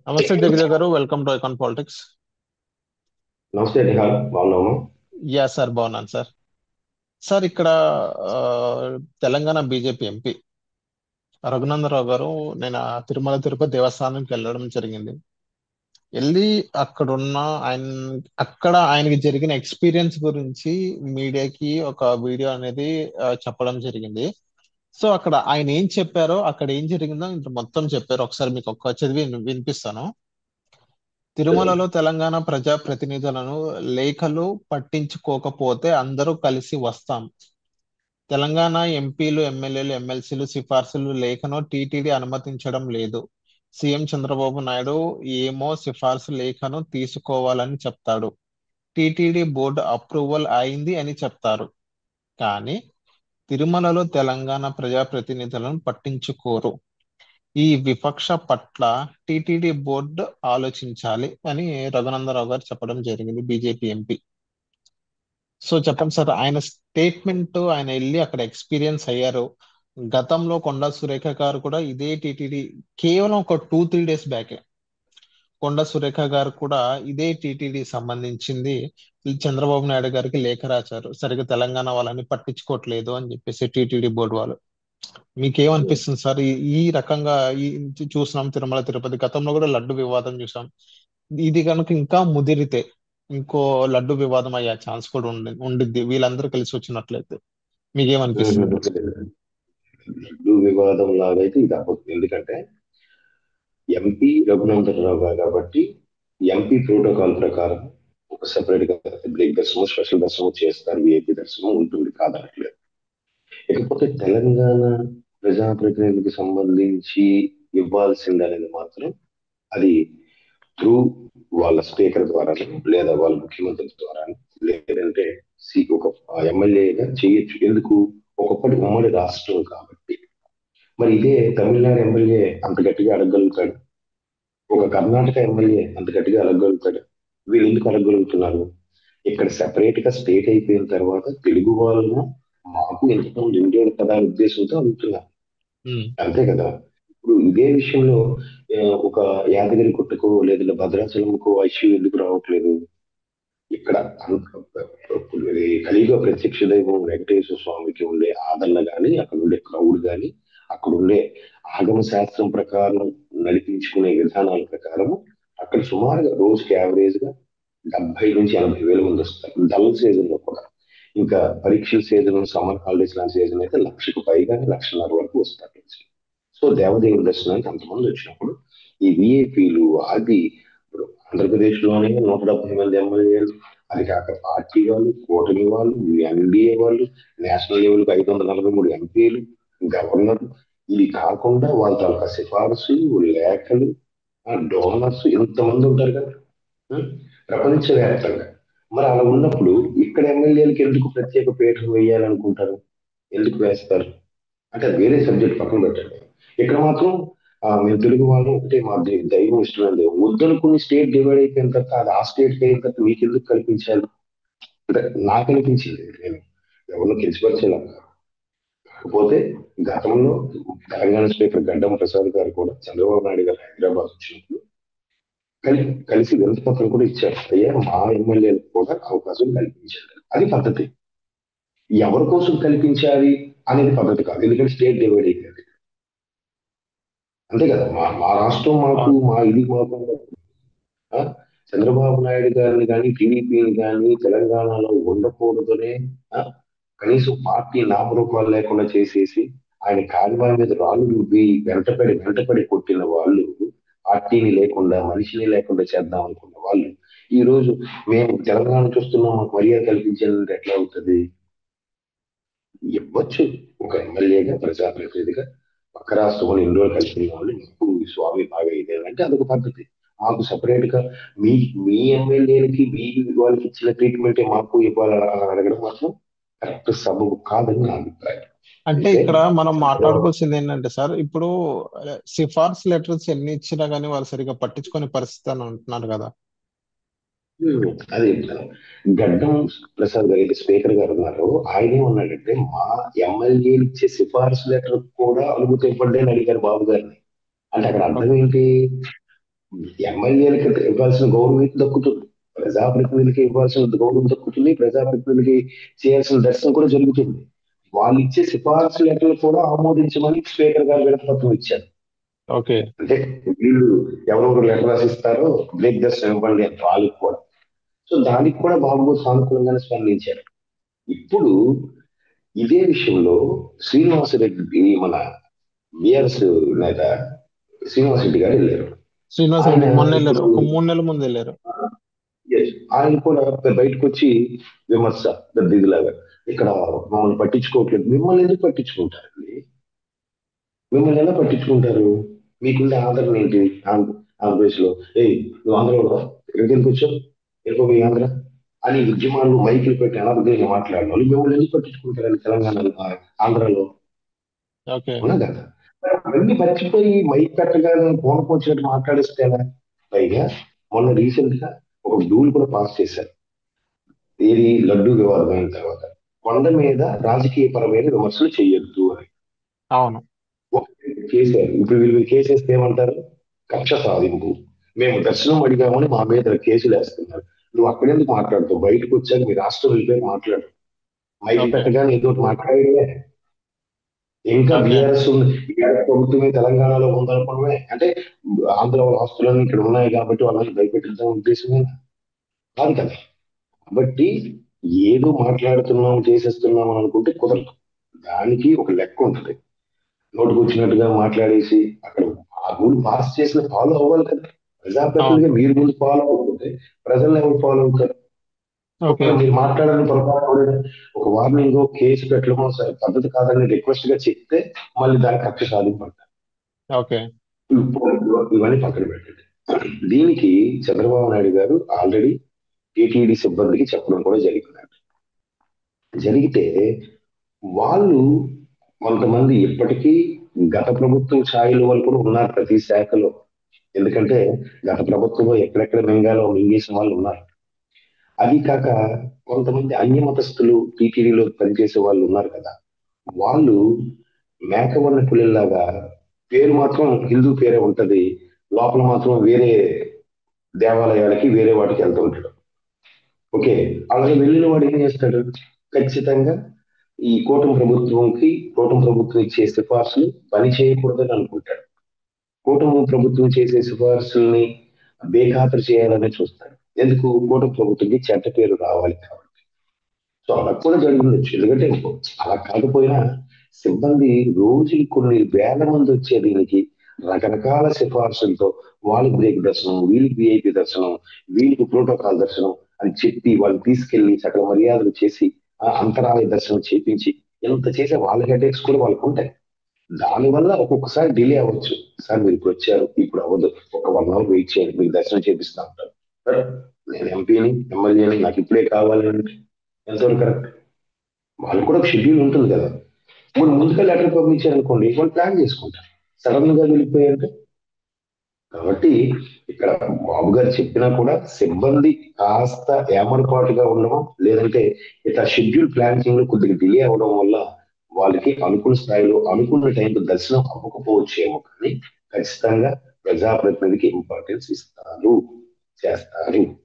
నమస్తే జగదేవ్ గారు, welcome to icon politics. నమస్తే నిహాల్, బాగున్నాము. యా సార్, బాగున్నాను సార్. సార్ ఇక్కడ ఆ, తెలంగాణ బీజేపీ ఎంపీ రఘునందరావు గారు, నేను ఆ తిరుమల తిరుపతి దేవస్థానానికి వెళ్ళడం జరిగింది. వెళ్ళి అక్కడున్న ఆయన అక్కడ ఆయనకి జరిగిన ఎక్స్పీరియన్స్ గురించి మీడియాకి ఒక వీడియో అనేది చెప్పడం జరిగింది. సో అక్కడ ఆయన ఏం చెప్పారో, అక్కడ ఏం జరిగిందో ఇంత మొత్తం చెప్పారు. ఒకసారి మీకు ఒక చదివి వినిపిస్తాను. తిరుమలలో తెలంగాణ ప్రజా ప్రతినిధులను లేఖలు పట్టించుకోకపోతే అందరూ కలిసి వస్తాం. తెలంగాణ ఎంపీలు, ఎమ్మెల్యేలు, ఎమ్మెల్సీలు సిఫార్సులు లేఖను టీటీడీ అనుమతించడం లేదు. సీఎం చంద్రబాబు నాయుడు ఏమో సిఫార్సు లేఖను తీసుకోవాలని చెప్తాడు. టీటీడీ బోర్డు అప్రూవల్ అయింది అని చెప్తారు. కానీ తిరుమలలో తెలంగాణ ప్రజాప్రతినిధులను పట్టించుకోరు. ఈ వివక్ష పట్ల టీటీడీ బోర్డు ఆలోచించాలి అని రఘునందరావు గారు చెప్పడం జరిగింది, బీజేపీ ఎంపీ. సో చెప్పండి సార్, ఆయన స్టేట్మెంట్, ఆయన వెళ్ళి అక్కడ ఎక్స్పీరియన్స్ అయ్యారు. గతంలో కొండా సురేఖ గారు కూడా ఇదే టీటీడీ, కేవలం ఒక 2-3 డేస్ బ్యాక్ కొండా సురేఖ గారు కూడా ఇదే టీటీడీ సంబంధించింది ఈ చంద్రబాబు నాయుడు గారికి లేఖ రాశారు. సరిగ్గా తెలంగాణ వాళ్ళని పట్టించుకోవట్లేదు అని చెప్పేసి టీటీడీ బోర్డు వాళ్ళు. మీకేమనిపిస్తుంది సార్? ఈ రకంగా ఈ చూసినాం తిరుమల తిరుపతి, గతంలో కూడా లడ్డు వివాదం చూసాం. ఇది కనుక ఇంకా ముదిరితే ఇంకో లడ్డు వివాదం అయ్యే ఛాన్స్ కూడా ఉండిద్ది, వీళ్ళందరూ కలిసి వచ్చినట్లయితే. మీకేమనిపిస్తుంది? లడ్డు వివాదం లాగైతే ఇది అవ్వదు. ఎందుకంటే ఎంపీ రఘునందనరావు గారు కాబట్టి ఎంపీ ప్రోటోకాల్ ప్రకారం ఒక సెపరేట్ గా పబ్లిక్ దర్శనం, స్పెషల్ దర్శనం చేస్తారు. విఐపి దర్శనం ఉంటుంది, కాదనట్లేదు. ఇకపోతే తెలంగాణ ప్రజాప్రతినిధికి సంబంధించి ఇవ్వాల్సింది అనేది మాత్రం అది త్రూ వాళ్ళ స్పీకర్ ద్వారా, లేదా వాళ్ళ ముఖ్యమంత్రి ద్వారా, లేదంటే ఒక ఎమ్మెల్యేగా చేయొచ్చు. ఎందుకు? ఒకప్పటి ఉమ్మడి రాష్ట్రం కాబట్టి. మరి ఇదే తమిళనాడు ఎమ్మెల్యే అంత గట్టిగా అడగగలుగుతాడు? ఒక కర్ణాటక ఎమ్మెల్యే అంత గట్టిగా అడగగలుగుతాడు? వీళ్ళు ఎందుకు అడగగలుగుతున్నారు? ఇక్కడ సెపరేట్ గా స్టేట్ అయిపోయిన తర్వాత తెలుగు వాళ్ళను మాకు ఎంతమంది ఉండేది కదా అనే ఉద్దేశంతో అడుగుతున్నారు. ఉమ్, అంతే కదా. ఇప్పుడు ఇదే విషయంలో ఒక యాదగిరి గుట్టకో లేదా భద్రాచలంకో ఇష్యూ ఎందుకు రావట్లేదు? ఇక్కడ ఇది కలియుగ ప్రత్యక్ష దైవం వెంకటేశ్వర స్వామికి ఉండే ఆదరణ గాని, అక్కడ ఉండే క్రౌడ్ గాని, అక్కడ ఉండే ఆగమ శాస్త్రం ప్రకారం నడిపించుకునే విధానాల ప్రకారం అక్కడ సుమారుగా రోజుకి యావరేజ్ గా 70 నుంచి 80 వేల మంది వస్తారు. డల్ సీజన్ లో కూడా. ఇంకా పరీక్షల సీజన్, సమ్మర్ హాలిడేస్ లాంటి సీజన్ అయితే లక్షకు పైగా, 1.5 లక్షల వరకు వస్తారు. సో దేవదేవుని దర్శనానికి అంతమంది వచ్చినప్పుడు ఈ విఐపీలు అది ఇప్పుడు ఆంధ్రప్రదేశ్ లోనే 170 మంది ఎమ్మెల్యేలు, అది కాక పార్టీ వాళ్ళు, కూటమి వాళ్ళు, ఎన్డీఏ వాళ్ళు, నేషనల్ లెవెల్ కు 543 ఎంపీలు, గవర్నర్, ఇవి కాకుండా వాళ్ళ తాలూకా సిఫారసులు, లేఖలు, డోనర్స్ ఇంతమంది ఉంటారు కదా. ఉం? ప్రపంచవ్యాప్తంగా. మరి అలా ఉన్నప్పుడు ఇక్కడ ఎమ్మెల్యేలకు ఎందుకు ప్రత్యేక పీఠం వేయాలనుకుంటారు? ఎందుకు వేస్తారు? అంటే అది వేరే సబ్జెక్ట్ పక్కన పెట్టండి. ఇక్కడ మాత్రం మేము తెలుగు వాళ్ళు ఒకటే, మా దైవం ఇష్టమైనది వద్దనుకుని స్టేట్ డివైడ్ అయిపోయిన తర్వాత అది ఆ స్టేట్ అయిన తర్వాత మీకు ఎందుకు కల్పించాలి? అంటే నాకు అనిపించింది, నేను ఎవరిని కించపరిచేలా కాదు. కాకపోతే గతంలో తెలంగాణ స్పీకర్ గడ్డం ప్రసాద్ గారు కూడా చంద్రబాబు నాయుడు గారు హైదరాబాద్ వచ్చినప్పుడు కలిసి వినతి పత్రం కూడా ఇచ్చారు. అయ్యా మా ఎమ్మెల్యేలకు కూడా అవకాశం కల్పించారు. అది పద్ధతి. ఎవరి కోసం కల్పించాలి అనేది పద్ధతి కాదు. ఎందుకంటే స్టేట్ డివైడ్ అయిపోయింది. అంతే కదా. మా రాష్ట్రం మాకు, అవును. మా ఇది మాకు. ఆ? చంద్రబాబు నాయుడు గారిని కానీ, టీడీపీని కానీ తెలంగాణలో ఉండకూడదనే ఆ, కనీసం పార్టీ నామరూపాలు లేకుండా చేసేసి ఆయన కాలిబాల మీద రాళ్ళు రుబ్బి వెంటపడి వెంటపడి కొట్టిన వాళ్ళు, పార్టీని లేకుండా, మనిషిని లేకుండా చేద్దాం అనుకున్న వాళ్ళు, ఈ రోజు మేము తెలంగాణ చూస్తున్నాం మాకు మర్యాద కల్పించాలంటే ఎట్లా అవుతుంది? ఇవ్వచ్చు. ఒక ఎమ్మెల్యేగా, ప్రజాప్రతినిధిగా పక్క రాష్ట్రంలో ఎన్ని రోజులు కలిసి ఉన్న వాళ్ళు మాకు ఈ స్వామి బాగా ఇదేనంటే అదొక పద్ధతి. మాకు సపరేట్ గా మీ మీ ఎమ్మెల్యేలకి మీ వాళ్ళకి ఇచ్చిన ట్రీట్మెంటే మాకు ఇవ్వాలని అడగడం మాత్రం కరెక్ట్ సబబు కాదని నా అభిప్రాయం. అంటే అయితే ఇక్కడ మనం చంద్రబాబు మాట్లాడుకోవాల్సింది ఏంటంటే సార్, ఇప్పుడు సిఫార్సు లెటర్స్ ఎన్ని ఇచ్చినా కానీ వాళ్ళు సరిగా పట్టించుకునే పరిస్థితి అని అంటున్నారు కదా. అదే చెప్తాను. గడ్డం ప్రసాద్ గారు అయితే స్పీకర్ గారు ఉన్నారు, ఆయనే ఉన్నాడంటే మా ఎమ్మెల్యేలు ఇచ్చే సిఫార్సు లెటర్ కూడా అనుమతి ఇవ్వండి అని అడిగారు బాబు గారిని. అంటే అక్కడ అర్థం ఏంటి? ఎమ్మెల్యేలకి ఇవ్వాల్సిన గౌరవం అయితే దక్కుతుంది, ప్రజాప్రతినిధులకి ఇవ్వాల్సిన గౌరవం దక్కుతుంది, ప్రజాప్రతినిధులకి చేయాల్సిన దర్శనం కూడా జరుగుతుంది. వాళ్ళు ఇచ్చే సిఫార్సు లెటర్లు కూడా ఆమోదించమని స్పీకర్ గారు వినతిపత్రం ఇచ్చారు. ఓకే. అంటే వీళ్ళు ఎవరెవరు లెటర్ రాసిస్తారో బ్రేక్ దర్శనం ఇవ్వండి అని వాళ్ళకి కూడా. సో దానికి కూడా బాబు సానుకూలంగానే స్పందించారు. ఇప్పుడు ఇదే విషయంలో శ్రీనివాసరెడ్డి, మన బిఆర్ఎస్ నేత శ్రీనివాసరెడ్డి గారు వెళ్ళారు. శ్రీనివాస్ ఆయన రెడ్డి మొన్న వెళ్ళారు, ఇప్పుడు ఒక 3 నెలల ముందు వెళ్ళారు. yes, ఆయన కూడా బయటకు వచ్చి విమర్శ పెద్ద ఇదిలాగా, ఇక్కడ మమ్మల్ని పట్టించుకోవట్లేదు. మిమ్మల్ని ఎందుకు పట్టించుకుంటారండి? మిమ్మల్ని ఎలా పట్టించుకుంటారు? మీకుండే ఆదరణ ఏంటి? ఆంధ్రప్రదేశ్ లో నువ్వు ఆంధ్రలో ఎక్కడికి ఎందుకు వచ్చావు, ఎక్కువ మీ ఆంధ్ర అని ఉద్యమాలు మైకులు పెట్టి అనారోగ్యంగా మాట్లాడిన వాళ్ళు మిమ్మల్ని ఎందుకు పట్టించుకుంటారని తెలంగాణలో, ఆంధ్రాలో ఓకే. ఉన్నా కదా. అవన్నీ మర్చిపోయి మైక్ పెట్టగానే ఫోన్ వచ్చినట్టు మాట్లాడిస్తే ఎలా? పైగా మొన్న రీసెంట్ గా ఒక రూల్ కూడా పాస్ చేశారు. ఏది లడ్డు వివాదం అయిన తర్వాత కొండ మీద రాజకీయ పరమైన విమర్శలు చేయొద్దు అని అవును. ఒక చేశారు. ఇప్పుడు వీళ్ళు కేసేస్తే ఏమంటారు? కక్ష సాధింపు, మేము దర్శనం అడిగామని మా మీద కేసులు వేస్తున్నారు. నువ్వు అక్కడెందుకు మాట్లాడుతావు? బయటకు వచ్చాక మీ రాష్ట్రం వెళ్ళిపోయి మాట్లాడు. మైకి ఓకే. పెట్టగానే ఏదో ఒకటి మాట్లాడే. ఇంకా ఓకే. బీఆర్ఎస్ బీఆర్ఎస్ ప్రభుత్వమే తెలంగాణలో ఉందనుకోవడమే అంటే ఆంధ్ర వాళ్ళ ఆస్తులన్నీ ఇక్కడ ఉన్నాయి కాబట్టి వాళ్ళని భయపెట్టిద్దాం ఉద్దేశమే కాదు కదా. కాబట్టి ఏదో మాట్లాడుతున్నాం చేసేస్తున్నాం అని అనుకుంటే కుదరదు. దానికి ఒక లెక్క ఉంటుంది. నోటుకు వచ్చినట్టుగా మాట్లాడేసి అక్కడ ఆ రూల్ పాస్ చేసిన ఫాలో అవ్వాలి కదా. అవును. ప్రజాప్రతినిధిగా మీరు ముందు ఫాలో అవ్వకపోతే ప్రజలు ఎవరు ఫాలో అవుతారు? ఓకే. ఒకవేళ మీరు మాట్లాడాలని పొరపాటు పడిన ఒక వార్నింగ్ కేసు పెట్టడమో పద్ధతి కాదని రిక్వెస్ట్ గా చెప్తే మళ్ళీ దానికి కక్ష సాధింపడతారు. ఓకే. ఇవన్నీ పక్కన పెట్టండి. దీనికి చంద్రబాబు నాయుడు గారు ఆల్రెడీ టీటీడీ సిబ్బందికి చెప్పడం కూడా జరిగింది. జరిగితే వాళ్ళు కొంతమంది ఇప్పటికీ గత ప్రభుత్వం ఛాయలు వాళ్ళు కూడా ఉన్నారు ప్రతి శాఖలో. ఎందుకంటే గత ప్రభుత్వంలో ఎక్కడెక్కడ మింగాలో మింగేసిన వాళ్ళు ఉన్నారు. అది కాక కొంతమంది అన్య మతస్థులు టీటీడీలో పనిచేసే వాళ్ళు ఉన్నారు కదా. వాళ్ళు మేకవన్న పులిలాగా పేరు మాత్రం హిందూ పేరే ఉంటది, లోపల మాత్రం వేరే దేవాలయాలకి వేరే వాటికి వెళ్తూ ఉంటాడు. ఓకే, అలాగే వెళ్ళిన వాడు ఏం చేస్తాడు? ఖచ్చితంగా ఈ కూటమి ప్రభుత్వం ఇచ్చే సిఫార్సులు పని చేయకూడదని అనుకుంటాడు. కూటమి ప్రభుత్వం చేసే సిఫార్సుల్ని బేఖాతరు చేయాలని చూస్తాడు. ఎందుకు? కూటమి ప్రభుత్వంకి చెడ్డ పేరు రావాలి కాబట్టి. సో అలా కూడా జరిగిండొచ్చు. ఎందుకంటే అలా కాకపోయినా సిబ్బంది రోజుకి కొన్ని వేల మంది వచ్చే దీనికి రకరకాల సిఫార్సులతో వాళ్ళకి బ్రేక్ దర్శనం, వీళ్ళకి విఐపి దర్శనం, వీళ్ళకి ప్రోటోకాల్ దర్శనం అని చెప్పి వాళ్ళు తీసుకెళ్లి సకల మర్యాదలు చేసి ఆ అంతరాలయ దర్శనం చేపించి ఎంత చేసే వాళ్ళ హెడేక్స్ కూడా వాళ్ళకు ఉంటాయి. దానివల్ల ఒక్కొక్కసారి డిలే అవ్వచ్చు. సార్ మీరు ఇప్పుడు వచ్చారు, ఇప్పుడు అవ్వదు, ఒక 1 hour వెయిట్ చేయండి, మీకు దర్శనం చేపిస్తా ఉంటారు. సరే, నేను ఎంపీని ఎమ్మెల్యేని నాకు ఇప్పుడే కావాలి అంటే ఎంతవరకు కరెక్ట్? వాళ్ళకు కూడా ఒక షెడ్యూల్ ఉంటుంది కదా. ఇప్పుడు ముందుగా లెటర్ పంపించారు అనుకోండి, వాళ్ళు ప్లాన్ చేసుకుంటారు. సడన్ గా వెళ్ళిపోయారంటే కాబట్టి ఇక్కడ బాబు గారు చెప్పినా కూడా సిబ్బంది కాస్త ఏమరపాటుగా ఉండడం, లేదంటే ఇట్లా షెడ్యూల్ ప్లానింగ్ లో కొద్దిగా డిలే అవడం వల్ల వాళ్ళకి అనుకున్న స్థాయిలో అనుకున్న టైంలో దర్శనం అవ్వకపోవచ్చేమో, కానీ ఖచ్చితంగా ప్రజాప్రతినిధికి ఇంపార్టెన్స్ ఇస్తారు, చేస్తారు.